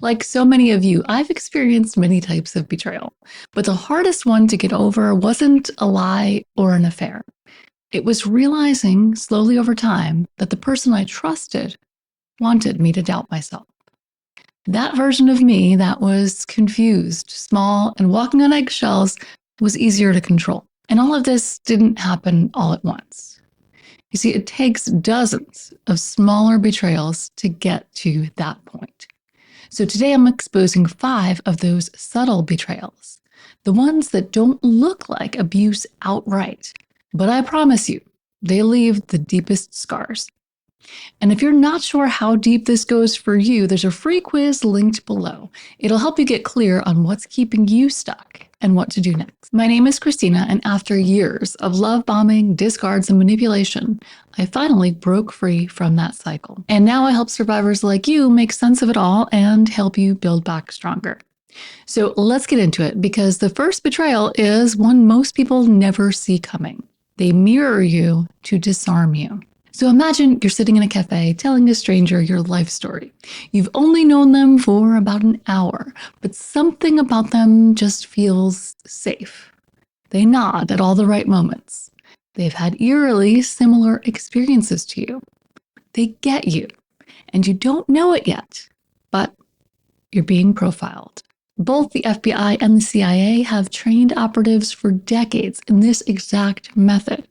Like so many of you, I've experienced many types of betrayal, but the hardest one to get over wasn't a lie or an affair. It was realizing slowly over time that the person I trusted wanted me to doubt myself. That version of me that was confused, small, and walking on eggshells was easier to control. And all of this didn't happen all at once. You see, it takes dozens of smaller betrayals to get to that point. So today I'm exposing 5 of those subtle betrayals, the ones that don't look like abuse outright. But I promise you, they leave the deepest scars. And if you're not sure how deep this goes for you, there's a free quiz linked below. It'll help you get clear on what's keeping you stuck and what to do next. My name is Christina, and after years of love bombing, discards, and manipulation, I finally broke free from that cycle. And now I help survivors like you make sense of it all and help you build back stronger. So let's get into it, because the first betrayal is one most people never see coming. They mirror you to disarm you. So imagine you're sitting in a cafe telling a stranger your life story. You've only known them for about an hour, but something about them just feels safe. They nod at all the right moments. They've had eerily similar experiences to you. They get you, and you don't know it yet, but you're being profiled. Both the FBI and the CIA have trained operatives for decades in this exact method,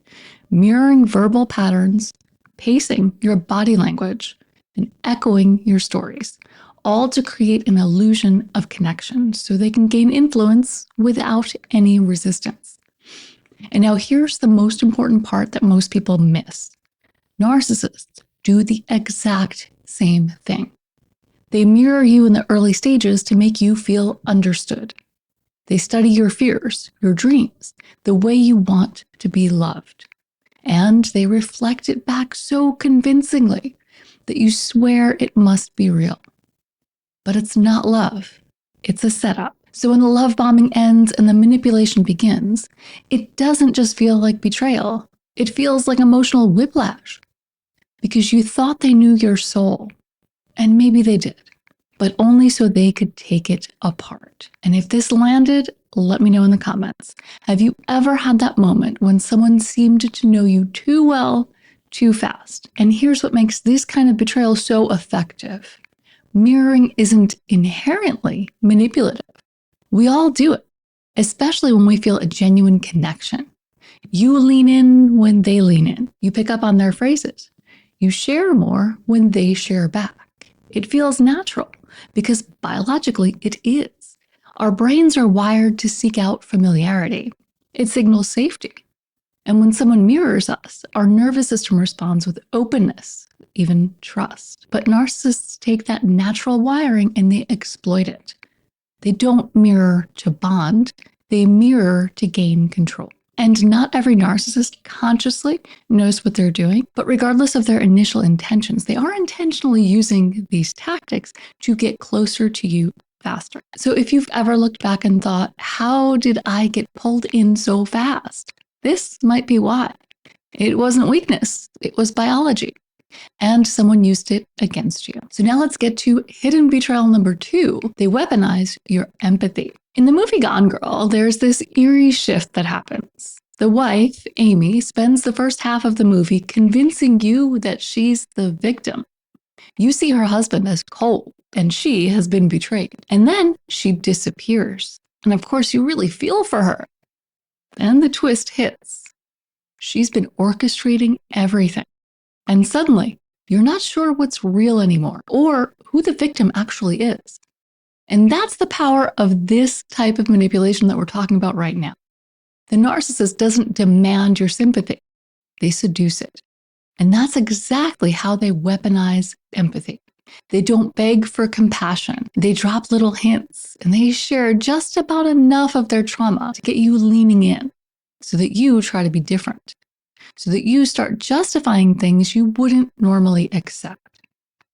mirroring verbal patterns, pacing your body language, and echoing your stories, all to create an illusion of connection so they can gain influence without any resistance. And now here's the most important part that most people miss. Narcissists do the exact same thing. They mirror you in the early stages to make you feel understood. They study your fears, your dreams, the way you want to be loved. And they reflect it back so convincingly that you swear it must be real. But it's not love. It's a setup. So when the love bombing ends and the manipulation begins, it doesn't just feel like betrayal. It feels like emotional whiplash. Because you thought they knew your soul. And maybe they did. But only so they could take it apart. And if this landed, let me know in the comments. Have you ever had that moment when someone seemed to know you too well, too fast? And here's what makes this kind of betrayal so effective. Mirroring isn't inherently manipulative. We all do it, especially when we feel a genuine connection. You lean in when they lean in. You pick up on their phrases. You share more when they share back. It feels natural because biologically it is. Our brains are wired to seek out familiarity. It signals safety. And when someone mirrors us, our nervous system responds with openness, even trust. But narcissists take that natural wiring and they exploit it. They don't mirror to bond, they mirror to gain control. And not every narcissist consciously knows what they're doing, but regardless of their initial intentions, they are intentionally using these tactics to get closer to you faster. So if you've ever looked back and thought, how did I get pulled in so fast? This might be why. It wasn't weakness, it was biology. And someone used it against you. So now let's get to hidden betrayal number 2. They weaponize your empathy. In the movie Gone Girl, there's this eerie shift that happens. The wife, Amy, spends the first half of the movie convincing you that she's the victim. You see her husband as cold, and she has been betrayed. And then she disappears. And of course, you really feel for her. Then the twist hits. She's been orchestrating everything. And suddenly, you're not sure what's real anymore or who the victim actually is. And that's the power of this type of manipulation that we're talking about right now. The narcissist doesn't demand your sympathy. They seduce it. And that's exactly how they weaponize empathy. They don't beg for compassion. They drop little hints and they share just about enough of their trauma to get you leaning in so that you try to be different. So that you start justifying things you wouldn't normally accept.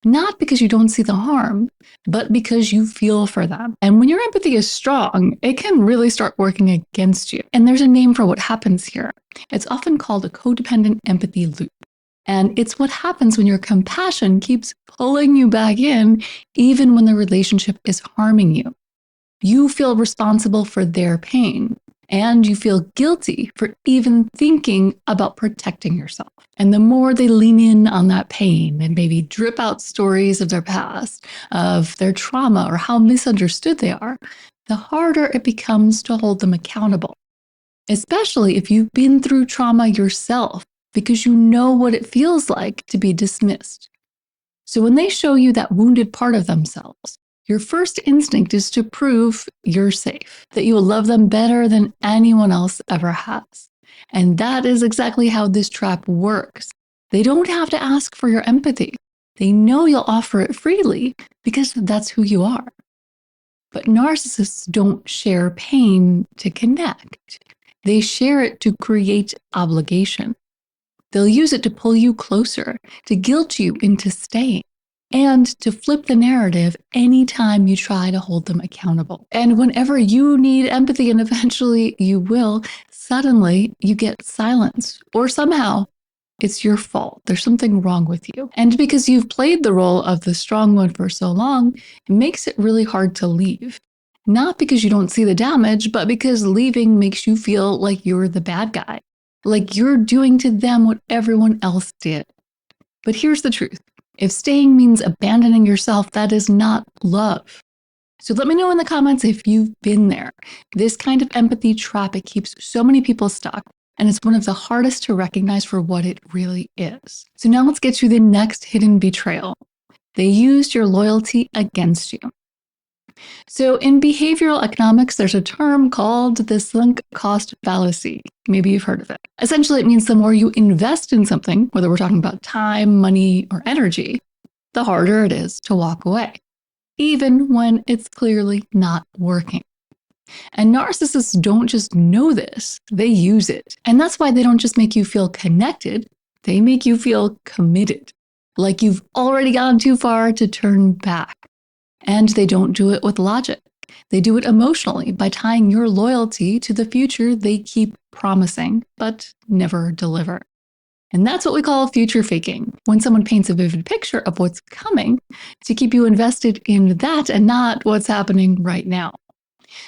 Not because you don't see the harm, but because you feel for them. And when your empathy is strong, it can really start working against you. And there's a name for what happens here. It's often called a codependent empathy loop. And it's what happens when your compassion keeps pulling you back in, even when the relationship is harming you. You feel responsible for their pain, and you feel guilty for even thinking about protecting yourself. And the more they lean in on that pain and maybe drip out stories of their past, of their trauma, or how misunderstood they are, the harder it becomes to hold them accountable, especially if you've been through trauma yourself, because you know what it feels like to be dismissed. So when they show you that wounded part of themselves, your first instinct is to prove you're safe, that you will love them better than anyone else ever has. And that is exactly how this trap works. They don't have to ask for your empathy. They know you'll offer it freely because that's who you are. But narcissists don't share pain to connect. They share it to create obligation. They'll use it to pull you closer, to guilt you into staying, and to flip the narrative anytime you try to hold them accountable. And whenever you need empathy, and eventually you will, suddenly you get silence, or somehow it's your fault. There's something wrong with you. And because you've played the role of the strong one for so long, it makes it really hard to leave. Not because you don't see the damage, but because leaving makes you feel like you're the bad guy, like you're doing to them what everyone else did. But here's the truth. If staying means abandoning yourself, that is not love. So let me know in the comments if you've been there. This kind of empathy trap, it keeps so many people stuck, and it's one of the hardest to recognize for what it really is. So now let's get to the next hidden betrayal. They used your loyalty against you. So in behavioral economics, there's a term called the sunk cost fallacy. Maybe you've heard of it. Essentially, it means the more you invest in something, whether we're talking about time, money, or energy, the harder it is to walk away, even when it's clearly not working. And narcissists don't just know this, they use it. And that's why they don't just make you feel connected, they make you feel committed, like you've already gone too far to turn back. And they don't do it with logic. They do it emotionally by tying your loyalty to the future they keep promising, but never deliver. And that's what we call future faking, when someone paints a vivid picture of what's coming to keep you invested in that and not what's happening right now.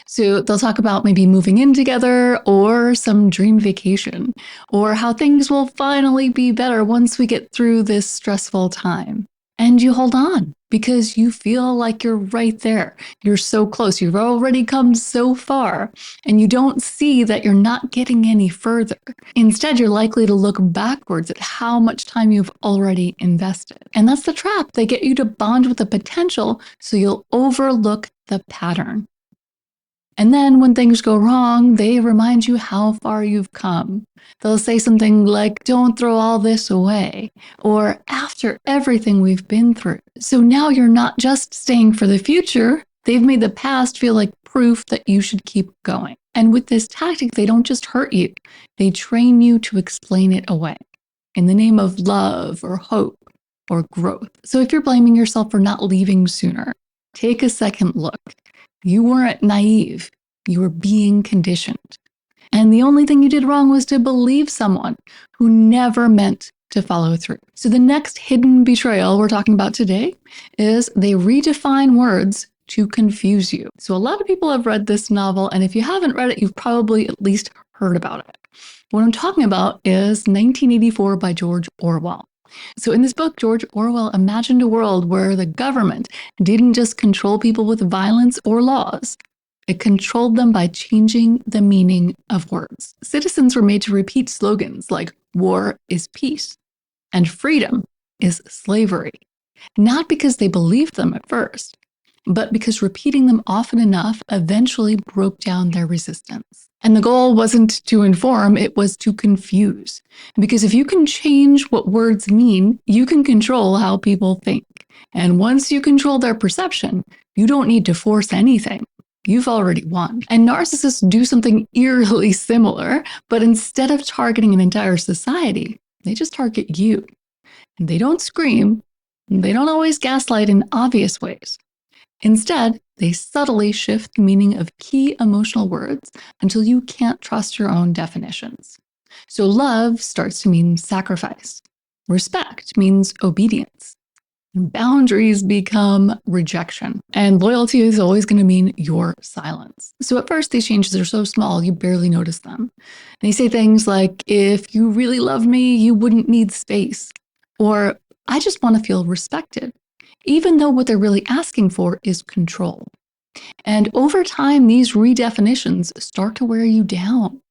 So they'll talk about maybe moving in together or some dream vacation, or how things will finally be better once we get through this stressful time. And you hold on because you feel like you're right there. You're so close. You've already come so far, and you don't see that you're not getting any further. Instead, you're likely to look backwards at how much time you've already invested. And that's the trap. They get you to bond with the potential so you'll overlook the pattern. And then when things go wrong, they remind you how far you've come. They'll say something like, don't throw all this away, or after everything we've been through. So now you're not just staying for the future. They've made the past feel like proof that you should keep going. And with this tactic, they don't just hurt you. They train you to explain it away in the name of love or hope or growth. So if you're blaming yourself for not leaving sooner, take a second look. You weren't naive. You were being conditioned. And the only thing you did wrong was to believe someone who never meant to follow through. So the next hidden betrayal we're talking about today is they redefine words to confuse you. So a lot of people have read this novel, and if you haven't read it, you've probably at least heard about it. What I'm talking about is 1984 by George Orwell. So in this book, George Orwell imagined a world where the government didn't just control people with violence or laws. It controlled them by changing the meaning of words. Citizens were made to repeat slogans like war is peace and freedom is slavery, not because they believed them at first, but because repeating them often enough eventually broke down their resistance. And the goal wasn't to inform, it was to confuse. Because if you can change what words mean, you can control how people think. And once you control their perception, you don't need to force anything. You've already won. And narcissists do something eerily similar, but instead of targeting an entire society, they just target you. And they don't scream. They don't always gaslight in obvious ways. Instead, they subtly shift the meaning of key emotional words until you can't trust your own definitions. So love starts to mean sacrifice. Respect means obedience. Boundaries become rejection. And loyalty is always going to mean your silence. So at first, these changes are so small, you barely notice them. They say things like, if you really love me, you wouldn't need space. Or, I just want to feel respected, even though what they're really asking for is control. And over time, these redefinitions start to wear you down.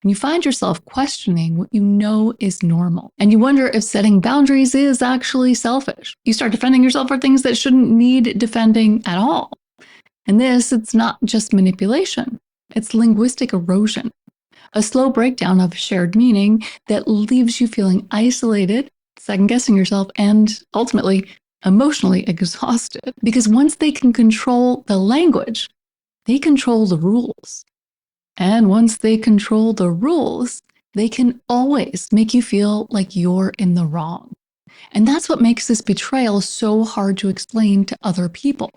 And you find yourself questioning what you know is normal. And you wonder if setting boundaries is actually selfish. You start defending yourself for things that shouldn't need defending at all. And it's not just manipulation, it's linguistic erosion, a slow breakdown of shared meaning that leaves you feeling isolated, second guessing yourself, and ultimately emotionally exhausted. Because once they can control the language, they control the rules. And once they control the rules, they can always make you feel like you're in the wrong. And that's what makes this betrayal so hard to explain to other people.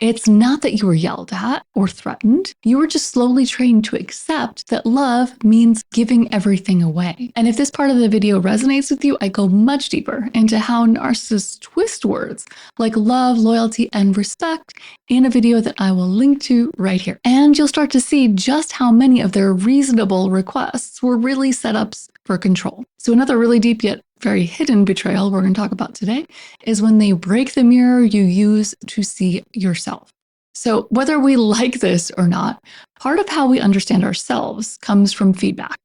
It's not that you were yelled at or threatened. You were just slowly trained to accept that love means giving everything away. And if this part of the video resonates with you, I go much deeper into how narcissists twist words like love, loyalty, and respect in a video that I will link to right here. And you'll start to see just how many of their reasonable requests were really setups for control. So another really deep yet very hidden betrayal we're going to talk about today is when they break the mirror you use to see yourself. So whether we like this or not, part of how we understand ourselves comes from feedback,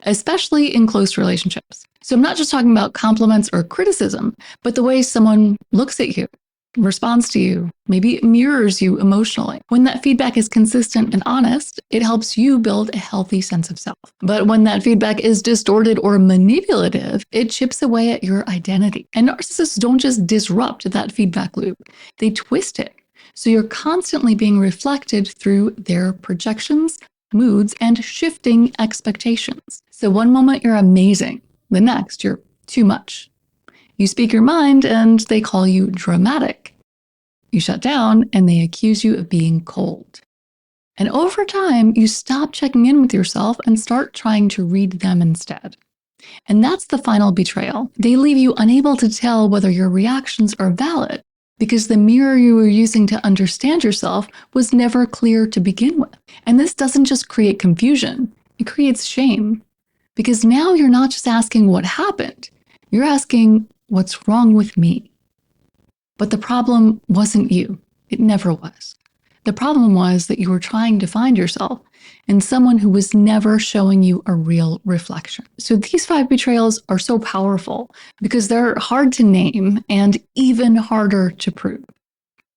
especially in close relationships. So I'm not just talking about compliments or criticism, but the way someone looks at you, responds to you, maybe mirrors you emotionally. When that feedback is consistent and honest, it helps you build a healthy sense of self. But when that feedback is distorted or manipulative, it chips away at your identity. And narcissists don't just disrupt that feedback loop, they twist it. So you're constantly being reflected through their projections, moods, and shifting expectations. So one moment you're amazing, the next you're too much. You speak your mind and they call you dramatic. You shut down and they accuse you of being cold. And over time, you stop checking in with yourself and start trying to read them instead. And that's the final betrayal. They leave you unable to tell whether your reactions are valid because the mirror you were using to understand yourself was never clear to begin with. And this doesn't just create confusion, it creates shame. Because now you're not just asking what happened, you're asking, what's wrong with me? But the problem wasn't you. It never was. The problem was that you were trying to find yourself in someone who was never showing you a real reflection. So these 5 betrayals are so powerful because they're hard to name and even harder to prove.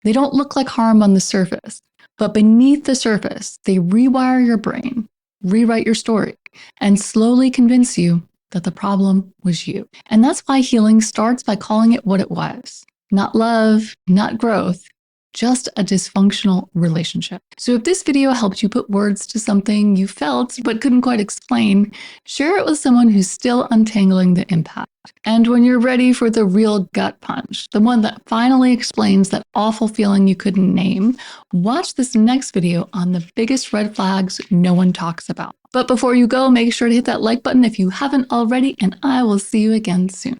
They don't look like harm on the surface, but beneath the surface, they rewire your brain, rewrite your story, and slowly convince you that the problem was you. And that's why healing starts by calling it what it was. Not love, not growth, just a dysfunctional relationship. So if this video helped you put words to something you felt but couldn't quite explain, share it with someone who's still untangling the impact. And when you're ready for the real gut punch, the one that finally explains that awful feeling you couldn't name, watch this next video on the biggest red flags no one talks about. But before you go, make sure to hit that like button if you haven't already, and I will see you again soon.